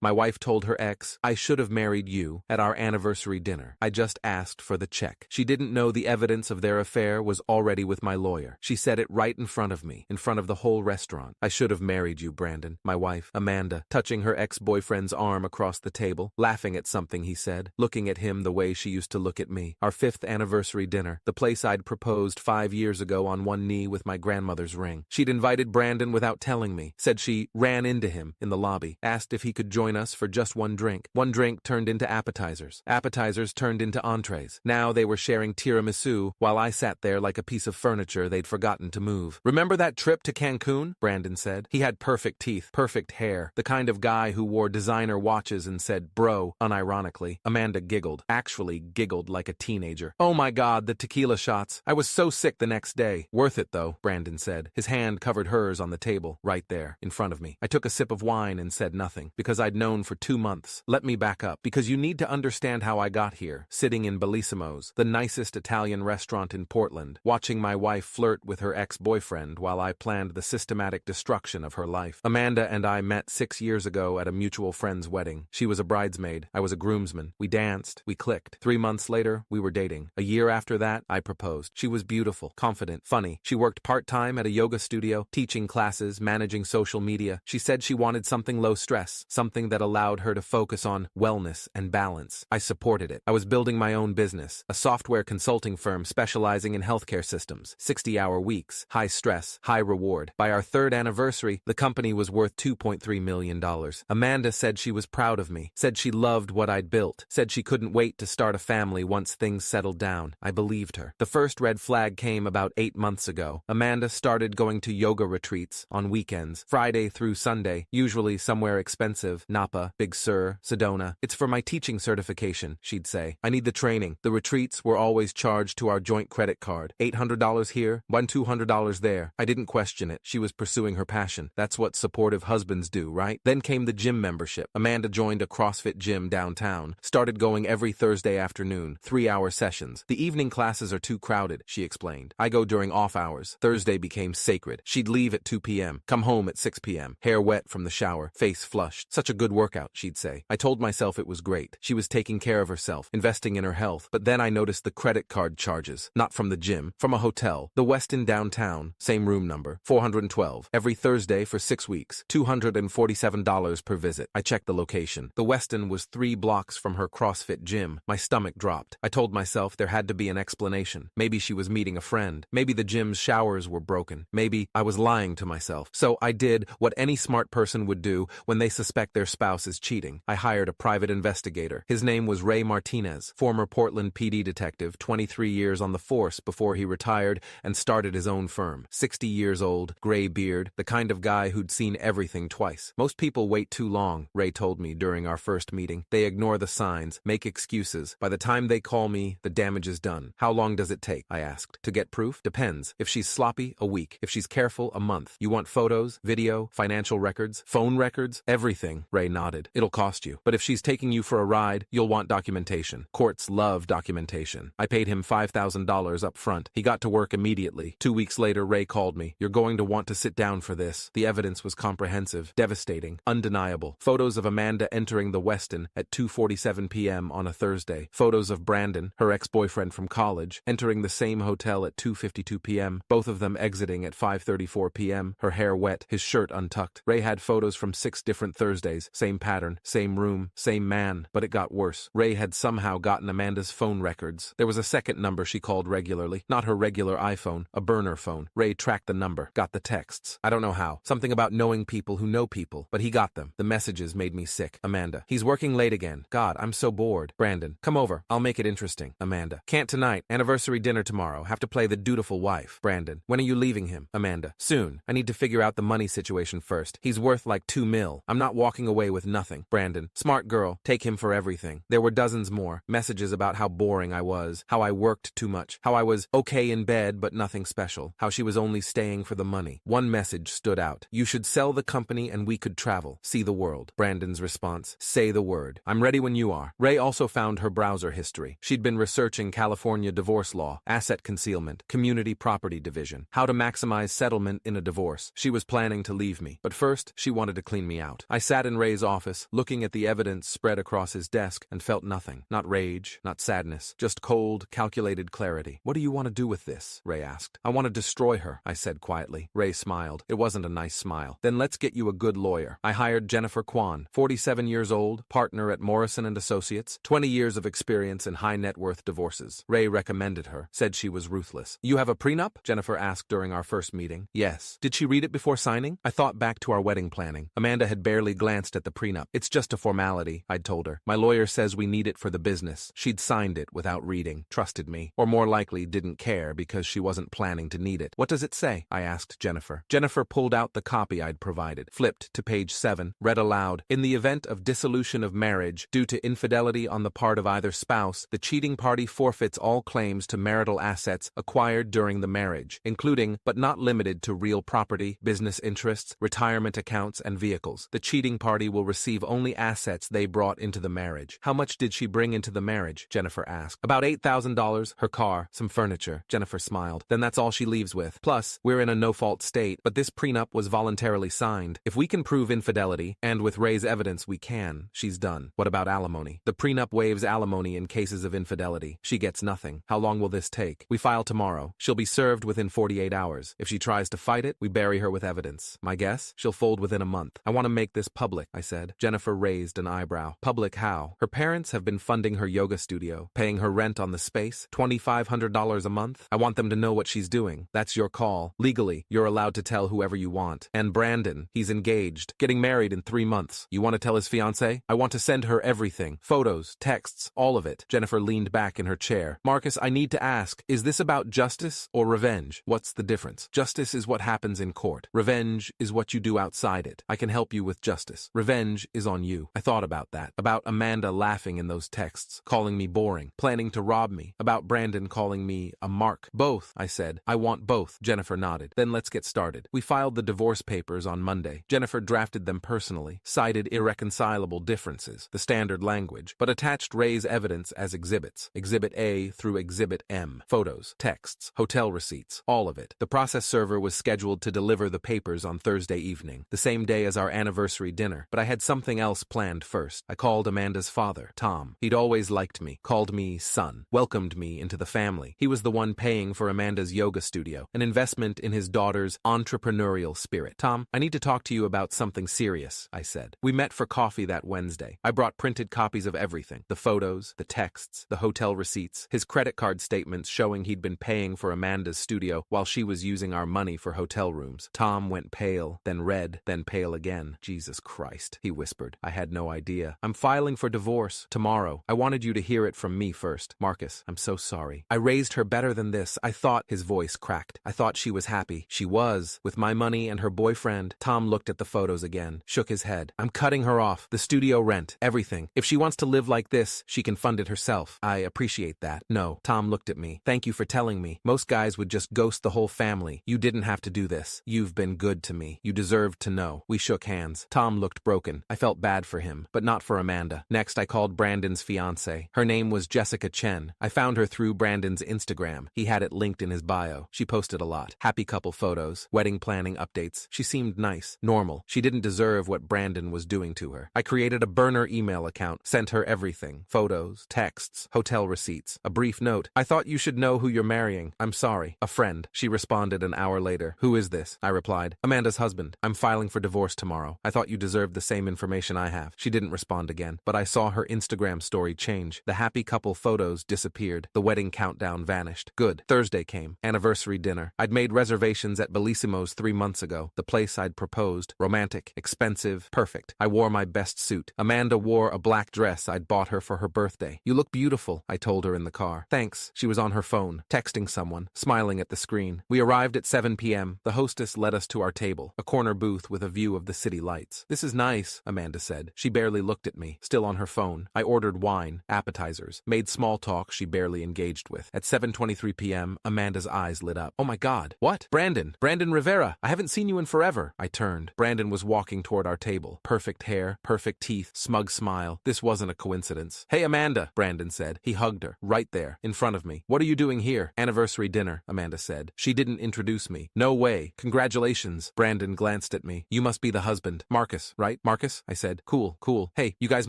My wife told her ex, "I should have married you," at our anniversary dinner. I just asked for the check. She didn't know the evidence of their affair was already with my lawyer. She said it right in front of me, in front of the whole restaurant. "I should have married you, Brandon." My wife, Amanda, touching her ex-boyfriend's arm across the table, laughing at something he said, looking at him the way she used to look at me. Our 5th anniversary dinner, the place I'd proposed 5 years ago on one knee with my grandmother's ring. She'd invited Brandon without telling me, said she ran into him in the lobby, asked if he could join us for just one drink. One drink turned into appetizers. Appetizers turned into entrees. Now they were sharing tiramisu while I sat there like a piece of furniture they'd forgotten to move. "Remember that trip to Cancun?" Brandon said. He had perfect teeth, perfect hair, the kind of guy who wore designer watches and said bro unironically. Amanda giggled, actually giggled like a teenager. "Oh my God, the tequila shots. I was so sick the next day." "Worth it though," Brandon said. His hand covered hers on the table, right there, in front of me. I took a sip of wine and said nothing, because I'd known for 2 months. "Let me back up, because you need to understand how I got here, sitting in Bellissimo's, the nicest Italian restaurant in Portland, watching my wife flirt with her ex-boyfriend while I planned the systematic destruction of her life. Amanda and I met 6 years ago at a mutual friend's wedding. She was a bridesmaid. I was a groomsman. We danced. We clicked. 3 months later, we were dating. A year after that, I proposed. She was beautiful, confident, funny. She worked part-time at a yoga studio, teaching classes, managing social media. She said she wanted something low stress, something that allowed her to focus on wellness and balance. I supported it. I was building my own business, a software consulting firm specializing in healthcare systems, 60-hour weeks, high stress, high reward. By our 3rd anniversary, the company was worth $2.3 million. Amanda said she was proud of me, said she loved what I'd built, said she couldn't wait to start a family once things settled down. I believed her. The first red flag came about 8 months ago. Amanda started going to yoga retreats on weekends, Friday through Sunday, usually somewhere expensive, Napa, Big Sur, Sedona. "It's for my teaching certification," she'd say. "I need the training." The retreats were always charged to our joint credit card. $800 here, $200 there. I didn't question it. She was pursuing her passion. That's what supportive husbands do, right? Then came the gym membership. Amanda joined a CrossFit gym downtown, started going every Thursday afternoon, 3-hour sessions. "The evening classes are too crowded," she explained. "I go during off hours." Thursday became sacred. She'd leave at 2 p.m., come home at 6 p.m., hair wet from the shower, face flushed. "Such a good workout," she'd say. I told myself it was great. She was taking care of herself, investing in her health. But then I noticed the credit card charges, not from the gym, from a hotel, the Westin downtown, same room number, 412, every Thursday for 6 weeks, $247 per visit. I checked the location. The Westin was 3 blocks from her CrossFit gym. My stomach dropped. I told myself there had to be an explanation. Maybe she was meeting a friend. Maybe the gym's showers were broken. Maybe I was lying to myself. So I did what any smart person would do when they suspect their spouse is cheating. I hired a private investigator. His name was Ray Martinez, former Portland PD detective, 23 years on the force before he retired and started his own firm. 60 years old, gray beard, the kind of guy who'd seen everything twice. "Most people wait too long," Ray told me during our first meeting. "They ignore the signs, make excuses. By the time they call me, the damage is done." "How long does it take?" I asked. "To get proof? Depends. If she's sloppy, a week. If she's careful, a month. You want photos, video, financial records, phone records, everything?" Ray nodded. "It'll cost you. But if she's taking you for a ride, you'll want documentation. Courts love documentation." I paid him $5,000 up front. He got to work immediately. 2 weeks later, Ray called me. "You're going to want to sit down for this." The evidence was comprehensive, devastating, undeniable. Photos of Amanda entering the Westin at 2:47 p.m. on a Thursday. Photos of Brandon, her ex-boyfriend from college, entering the same hotel at 2:52 p.m., both of them exiting at 5:34 p.m., her hair wet, his shirt untucked. Ray had photos from 6 different Thursdays, same pattern, same room, same man, but it got worse. Ray had somehow gotten Amanda's phone records. There was a second number she called regularly, not her regular iPhone, a burner phone. Ray tracked the number, got the texts. I don't know how. Something about knowing people who know people, but he got them. The messages made me sick. Amanda: "He's working late again. God, I'm so bored." Brandon: "Come over. I'll make it interesting." Amanda: "Can't tonight. Anniversary dinner tomorrow. Have to play the dutiful wife." Brandon: "When are you leaving him?" Amanda: "Soon. I need to figure out the money situation first. He's worth like $2 million. I'm not walking away with nothing." Brandon: "Smart girl. Take him for everything." There were dozens more. Messages about how boring I was, how I worked too much, how I was okay in bed but nothing special, how she was only staying for the money. One message stood out: "You should sell the company and we could travel, see the world." Brandon's response: "Say the word. I'm ready when you are." Ray also found her browser history. She'd been researching California divorce law, asset concealment, community property division, how to maximize settlement in a divorce. She was planning to leave me, but first she wanted to clean me out. I sat in Ray's Ray's office, looking at the evidence spread across his desk, and felt nothing. Not rage, not sadness, just cold, calculated clarity. What do you want to do with this? Ray asked. I want to destroy her, I said quietly. Ray smiled. It wasn't a nice smile. Then let's get you a good lawyer. I hired Jennifer Kwan, 47 years old, partner at Morrison & Associates, 20 years of experience in high-net-worth divorces. Ray recommended her, said she was ruthless. You have a prenup? Jennifer asked during our first meeting. Yes. Did she read it before signing? I thought back to our wedding planning. Amanda had barely glanced at the prenup. It's just a formality, I'd told her. My lawyer says we need it for the business. She'd signed it without reading, trusted me, or more likely didn't care because she wasn't planning to need it. What does it say? I asked Jennifer. Jennifer pulled out the copy I'd provided, flipped to page 7, read aloud. In the event of dissolution of marriage due to infidelity on the part of either spouse, the cheating party forfeits all claims to marital assets acquired during the marriage, including, but not limited to, real property, business interests, retirement accounts, and vehicles. The cheating party will receive only assets they brought into the marriage. How much did she bring into the marriage? Jennifer asked. About $8,000, her car, some furniture. Jennifer smiled. Then that's all she leaves with. Plus, we're in a no-fault state, but this prenup was voluntarily signed. If we can prove infidelity, and with Ray's evidence we can, she's done. What about alimony? The prenup waives alimony in cases of infidelity. She gets nothing. How long will this take? We file tomorrow. She'll be served within 48 hours. If she tries to fight it, we bury her with evidence. My guess? She'll fold within a month. I want to make this public, I said. Jennifer raised an eyebrow. Public how? Her parents have been funding her yoga studio, paying her rent on the space, $2,500 a month. I want them to know what she's doing. That's your call. Legally, you're allowed to tell whoever you want. And Brandon, he's engaged, getting married in 3 months. You want to tell his fiancée? I want to send her everything. Photos, texts, all of it. Jennifer leaned back in her chair. Marcus, I need to ask, is this about justice or revenge? What's the difference? Justice is what happens in court. Revenge is what you do outside it. I can help you with justice. Revenge is on you. I thought about that. About Amanda laughing in those texts, calling me boring, planning to rob me. About Brandon calling me a mark. Both, I said. I want both. Jennifer nodded. Then let's get started. We filed the divorce papers on Monday. Jennifer drafted them personally, cited irreconcilable differences, the standard language, but attached Ray's evidence as exhibits. Exhibit A through Exhibit M. Photos, texts, hotel receipts, all of it. The process server was scheduled to deliver the papers on Thursday evening, the same day as our anniversary dinner, but I had something else planned first. I called Amanda's father, Tom. He'd always liked me, called me son, welcomed me into the family. He was the one paying for Amanda's yoga studio, an investment in his daughter's entrepreneurial spirit. Tom, I need to talk to you about something serious, I said. We met for coffee that Wednesday. I brought printed copies of everything, the photos, the texts, the hotel receipts, his credit card statements showing he'd been paying for Amanda's studio while she was using our money for hotel rooms. Tom went pale, then red, then pale again. Jesus Christ, he whispered. I had no idea. I'm filing for divorce tomorrow. I wanted you to hear it from me first. Marcus, I'm so sorry. I raised her better than this. I thought, his voice cracked. I thought she was happy. She was, with my money and her boyfriend. Tom looked at the photos again, shook his head. I'm cutting her off. The studio rent, everything. If she wants to live like this, she can fund it herself. I appreciate that. No. Tom looked at me. Thank you for telling me. Most guys would just ghost the whole family. You didn't have to do this. You've been good to me. You deserved to know. We shook hands. Tom looked broken. I felt bad for him, but not for Amanda. Next, I called Brandon's fiancée. Her name was Jessica Chen. I found her through Brandon's Instagram. He had it linked in his bio. She posted a lot. Happy couple photos, wedding planning updates. She seemed nice, normal. She didn't deserve what Brandon was doing to her. I created a burner email account, sent her everything. Photos, texts, hotel receipts, a brief note. I thought you should know who you're marrying. I'm sorry. A friend. She responded an hour later. Who is this? I replied. Amanda's husband. I'm filing for divorce tomorrow. I thought you deserved the same information I have. She didn't respond again, but I saw her Instagram story change. The happy couple photos disappeared. The wedding countdown vanished. Good. Thursday came. Anniversary dinner. I'd made reservations at Bellissimo's 3 months ago. The place I'd proposed. Romantic, expensive, perfect. I wore my best suit. Amanda wore a black dress I'd bought her for her birthday. You look beautiful, I told her in the car. Thanks. She was on her phone, texting someone, smiling at the screen. We arrived at 7 p.m. The hostess led us to our table, a corner booth with a view of the city lights. This is nice, Amanda said. She barely looked at me, still on her phone. I ordered wine, appetizers, made small talk she barely engaged with. At 7:23 p.m., Amanda's eyes lit up. Oh my God. What? Brandon Rivera. I haven't seen you in forever. I turned. Brandon was walking toward our table. Perfect hair, perfect teeth, smug smile. This wasn't a coincidence. Hey, Amanda, Brandon said. He hugged her, right there, in front of me. What are you doing here? Anniversary dinner, Amanda said. She didn't introduce me. No way. Congratulations. Brandon glanced at me. You must be the husband. Marcus, right? Marcus, I said. Cool, cool. Hey, you guys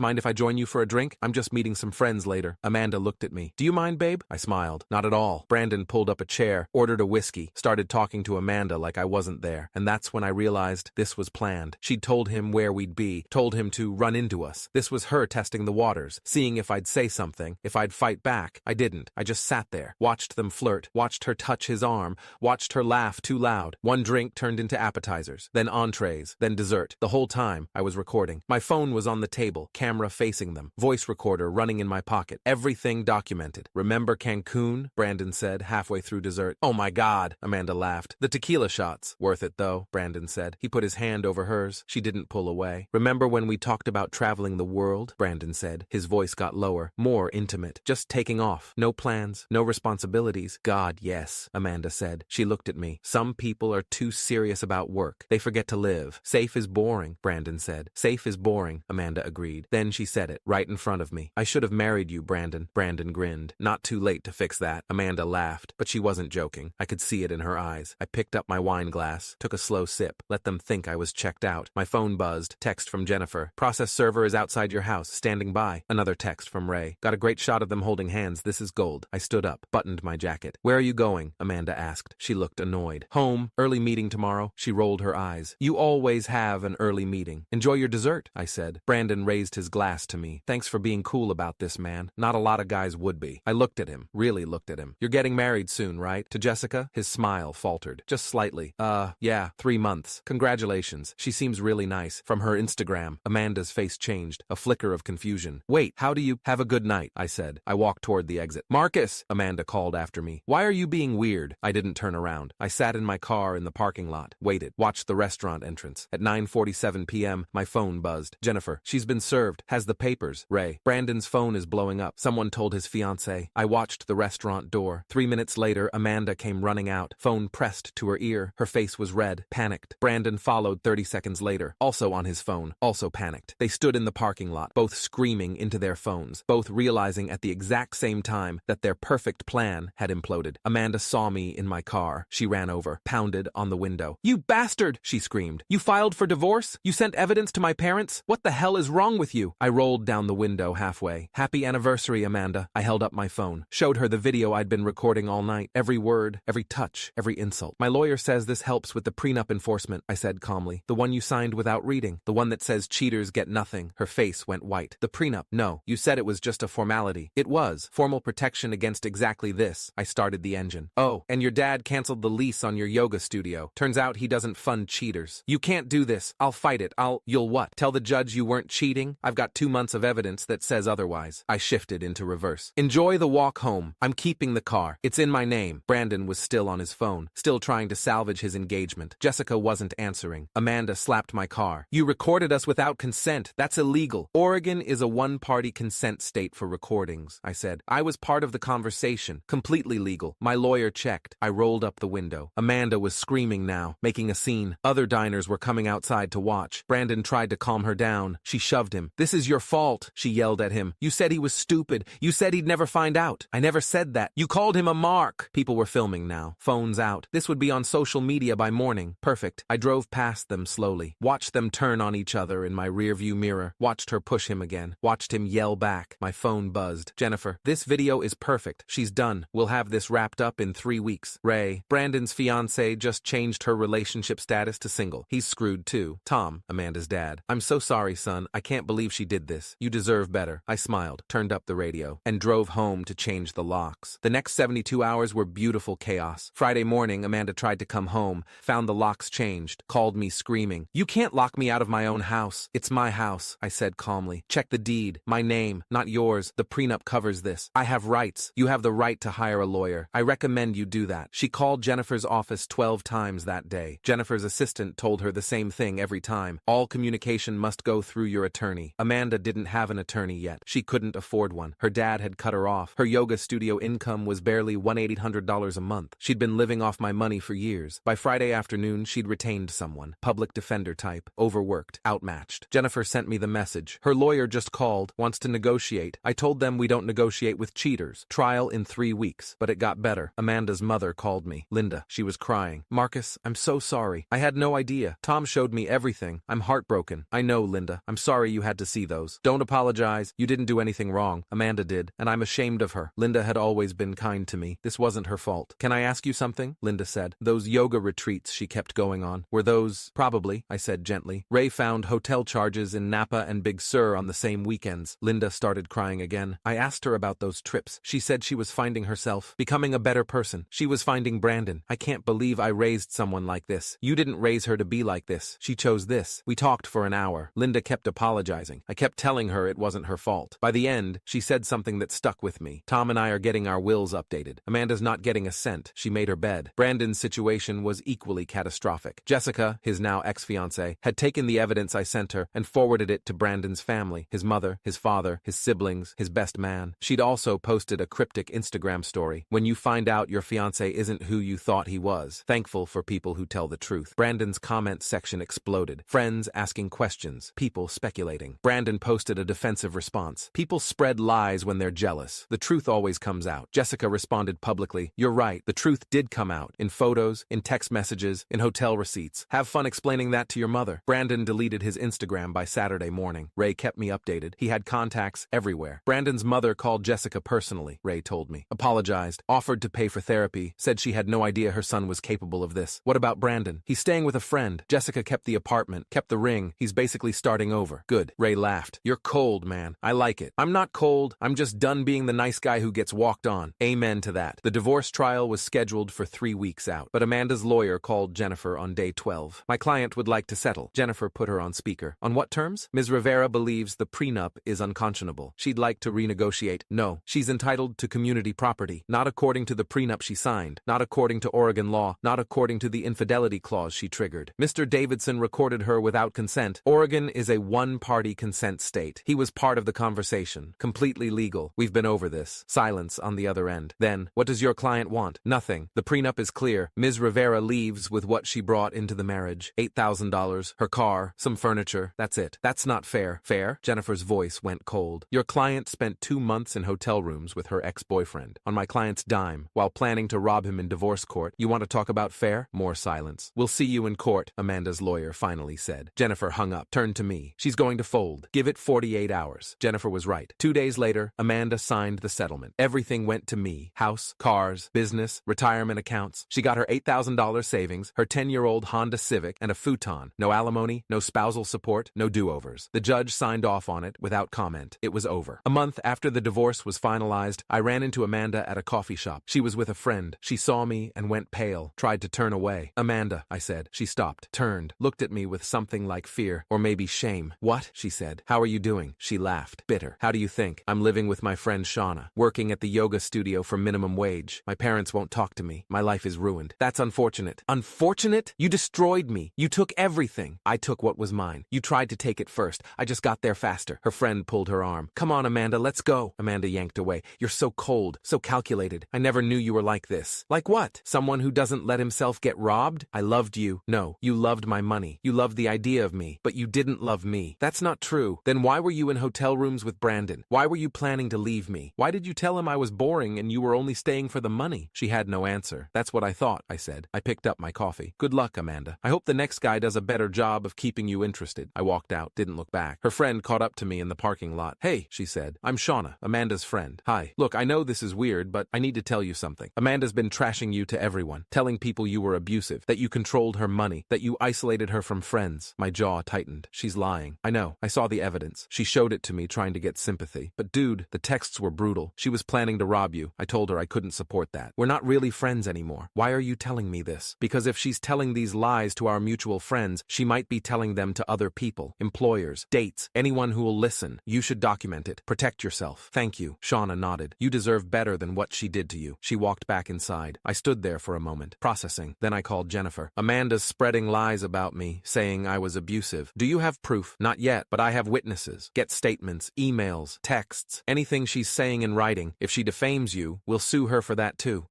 mind if I join you for a drink? I'm just meeting some friends later. Amanda looked at me. Do you mind, babe? I smiled. Not at all. Brandon pulled up a chair, ordered a whiskey, started talking to Amanda like I wasn't there. And that's when I realized this was planned. She'd told him where we'd be, told him to run into us. This was her testing the waters, seeing if I'd say something, if I'd fight back. I didn't. I just sat there, watched them flirt, watched her touch his arm, watched her laugh too loud. One drink turned into appetizers, then entrees, then dessert. The whole time, I was recording. My phone was on the table, camera facing them, voice recorder running in my pocket. Everything documented. Remember Cancun? Brandon said, halfway through dessert. Oh my God, Amanda laughed. The tequila shots. Worth it though, Brandon said. He put his hand over hers. She didn't pull away. Remember when we talked about traveling the world? Brandon said. His voice got lower, more intimate. Just taking off. No plans, no responsibilities. God, yes, Amanda said. She looked at me. Some people are too serious about work. They forget to live. Safe is boring, Brandon said. Safe is boring, Amanda agreed. Then she said it, right in front of me. I should have married you, Brandon. Brandon grinned. Not too late to fix that. Amanda laughed, but she wasn't joking. I could see it in her eyes. I picked up my wine glass, took a slow sip, let them think I was checked out. My phone buzzed. Text from Jennifer. Process server is outside your house, standing by. Another text from Ray. Got a great shot of them holding hands. This is gold. I stood up, buttoned my jacket. Where are you going? Amanda asked. She looked annoyed. Home. Early meeting tomorrow. She rolled her eyes. You always have an early meeting. Enjoy your dessert, I said. Brandon raised his glass to me. Thanks for being cool about this, man. Not a lot of guys would be. I looked at him, really looked at him. You're getting married soon, right? To Jessica? His smile faltered. Just slightly. Yeah, 3 months. Congratulations. She seems really nice. From her Instagram. Amanda's face changed. A flicker of confusion. Wait, how do you— Have a good night, I said. I walked toward the exit. Marcus! Amanda called after me. Why are you being weird? I didn't turn around. I sat in my car in the parking lot, waited, watched the restaurant entrance. At 9:47 p.m., my phone buzzed. Jennifer, she's been served. Has the papers. Ray. Brandon's phone is blowing up. Someone told his fiancée. I watched the restaurant door. 3 minutes later, Amanda came running out. Phone pressed to her ear. Her face was red, panicked. Brandon followed 30 seconds later, also on his phone, also panicked. They stood in the parking lot, both screaming into their phones, both realizing at the exact same time that their perfect plan had imploded. Amanda saw me in my car. She ran over, pounded on the window. You bastard, she screamed. You filed for divorce? You sent evidence to my parents? What the hell is wrong with you? I rolled down the window halfway. Happy anniversary, Amanda. I held up my phone, showed her the video I'd been recording all night. Every word, every touch, every insult. My lawyer says this helps with the prenup enforcement, I said calmly. The one you signed without reading. The one that says cheaters get nothing. Her face went white. The prenup. No, you said it was just a formality. It was. Formal protection against exactly this. I started the engine. Oh, and your dad canceled the lease on your yoga studio. Turns out he doesn't fund cheaters. You can't do this. I'll fight it. You'll what? Tell the judge you weren't cheating? I've got 2 months of evidence that says otherwise. I shifted into reverse. Enjoy the walk home. I'm keeping the car. It's in my name. Brandon was still on his phone, still trying to salvage his engagement. Jessica wasn't answering. Amanda slapped my car. You recorded us without consent. That's illegal. Oregon is a one-party consent state for recordings, I said. I was part of the conversation. Completely legal. My lawyer checked. I rolled up the window. Amanda was screaming now, making a scene. Other diners were coming outside to watch. Brandon tried to calm her down. She shoved him. This is your fault, she yelled at him. You said he was stupid. You said he'd never find out. I never said that. You called him a mark. People were filming now. Phones out. This would be on social media by morning. Perfect. I drove past them slowly. Watched them turn on each other in my rearview mirror. Watched her push him again. Watched him yell back. My phone buzzed. Jennifer, this video is perfect. She's done. We'll have this wrapped up in 3 weeks. Ray, Brandon's fiancée just changed her relationship status to single. He's screwed too. Tom, Amanda's dad. I'm so sorry, son. I can't believe she did this. You deserve better. I smiled, turned up the radio, and drove home to change the locks. The next 72 hours were beautiful chaos. Friday morning, Amanda tried to come home, found the locks changed, called me screaming. You can't lock me out of my own house. It's my house, I said calmly. Check the deed. My name, not yours. The prenup covers this. I have rights. You have the right to hire a lawyer. I recommend you do that. She called Jennifer's office 12 times that day. Jennifer's assistant told her the same thing every time. All communication must go through your attorney. Amanda didn't have an attorney yet. She couldn't afford one. Her dad had cut her off. Her yoga studio income was barely $1,800 a month. She'd been living off my money for years. By Friday afternoon, she'd retained someone. Public defender type. Overworked. Outmatched. Jennifer sent me the message. Her lawyer just called. Wants to negotiate. I told them we don't negotiate with cheaters. Trial in 3 weeks. But it got better. Amanda's mother called me. Linda. She was crying. Marcus, I'm so sorry. I had no idea. Tom showed me everything. I'm heartbroken. heartbroken. I know, Linda. I'm sorry you had to see those. Don't apologize. You didn't do anything wrong. Amanda did, and I'm ashamed of her. Linda had always been kind to me. This wasn't her fault. Can I ask you something? Linda said. Those yoga retreats she kept going on, were those... Probably, I said gently. Ray found hotel charges in Napa and Big Sur on the same weekends. Linda started crying again. I asked her about those trips. She said she was finding herself, becoming a better person. She was finding Brandon. I can't believe I raised someone like this. You didn't raise her to be like this. She chose this. We talked for an hour. Linda kept apologizing. I kept telling her it wasn't her fault. By the end, she said something that stuck with me. Tom and I are getting our wills updated. Amanda's not getting a cent. She made her bed. Brandon's situation was equally catastrophic. Jessica, his now ex-fiancée, had taken the evidence I sent her and forwarded it to Brandon's family, his mother, his father, his siblings, his best man. She'd also posted a cryptic Instagram story. When you find out your fiancé isn't who you thought he was. Thankful for people who tell the truth. Brandon's comment section exploded. Friends asking questions. People speculating. Brandon posted a defensive response. People spread lies when they're jealous. The truth always comes out. Jessica responded publicly. You're right. The truth did come out. In photos, in text messages, in hotel receipts. Have fun explaining that to your mother. Brandon deleted his Instagram by Saturday morning. Ray kept me updated. He had contacts everywhere. Brandon's mother called Jessica personally, Ray told me. Apologized. Offered to pay for therapy. Said she had no idea her son was capable of this. What about Brandon? He's staying with a friend. Jessica kept the apartment, kept the ring. He's basically starting over. Good. Ray laughed. You're cold, man. I like it. I'm not cold. I'm just done being the nice guy who gets walked on. Amen to that. The divorce trial was scheduled for 3 weeks out, but Amanda's lawyer called Jennifer on day 12. My client would like to settle. Jennifer put her on speaker. On what terms? Ms. Rivera believes the prenup is unconscionable. She'd like to renegotiate. No. She's entitled to community property. Not according to the prenup she signed. Not according to Oregon law. Not according to the infidelity clause she triggered. Mr. Davidson recorded her without consent. Oregon is a one-party consent state. He was part of the conversation. Completely legal. We've been over this. Silence on the other end. Then, what does your client want? Nothing. The prenup is clear. Ms. Rivera leaves with what she brought into the marriage. $8,000, her car, some furniture. That's it. That's not fair. Fair? Jennifer's voice went cold. Your client spent 2 months in hotel rooms with her ex-boyfriend, on my client's dime, while planning to rob him in divorce court. You want to talk about fair? More silence. We'll see you in court, Amanda's lawyer finally said. Jennifer hung up, turned to me. She's going to fold. Give it 48 hours. Jennifer was right. 2 days later, Amanda signed the settlement. Everything went to me. House, cars, business, retirement accounts. She got her $8,000 savings, her 10-year-old Honda Civic, and a futon. No alimony, no spousal support, no do-overs. The judge signed off on it without comment. It was over. A month after the divorce was finalized, I ran into Amanda at a coffee shop. She was with a friend. She saw me and went pale, tried to turn away. Amanda, I said. She stopped, turned, looked at me with something like fear, or maybe shame. What? She said. How are you doing? She laughed, bitter. How do you think? I'm living with my friend Shauna, working at the yoga studio for minimum wage. My parents won't talk to me. My life is ruined. That's unfortunate. Unfortunate? You destroyed me. You took everything. I took what was mine. You tried to take it first. I just got there faster. Her friend pulled her arm. Come on, Amanda, let's go. Amanda yanked away. You're so cold, so calculated. I never knew you were like this. Like what? Someone who doesn't let himself get robbed? I loved you. No, you loved my money. You loved the idea of me, but you didn't love me. That's not true. Then why were you in hotel rooms with Brandon? Why were you planning to leave me? Why did you tell him I was boring and you were only staying for the money? She had no answer. That's what I thought, I said. I picked up my coffee. Good luck, Amanda. I hope the next guy does a better job of keeping you interested. I walked out, didn't look back. Her friend caught up to me in the parking lot. Hey, she said. I'm Shauna, Amanda's friend. Hi. Look, I know this is weird, but I need to tell you something. Amanda's been trashing you to everyone, telling people you were abusive, that you controlled her money, that you isolated her from friends. My jaw tightened. She's lying. I know. I saw the evidence. She showed it to me trying to get sympathy. But dude, the texts were brutal. She was planning to rob you. I told her I couldn't support that. We're not really friends anymore. Why are you telling me this? Because if she's telling these lies to our mutual friends, she might be telling them to other people, employers, dates, anyone who will listen. You should document it. Protect yourself. Thank you. Shauna nodded. You deserve better than what she did to you. She walked back inside. I stood there for a moment, processing. Then I called Jennifer. Amanda's spreading lies about me, saying I was abusive. Do you have proof? Not yet, but I have witnesses. Get statements, emails, texts, anything she's saying in writing. If she defames you, we'll sue her for that too.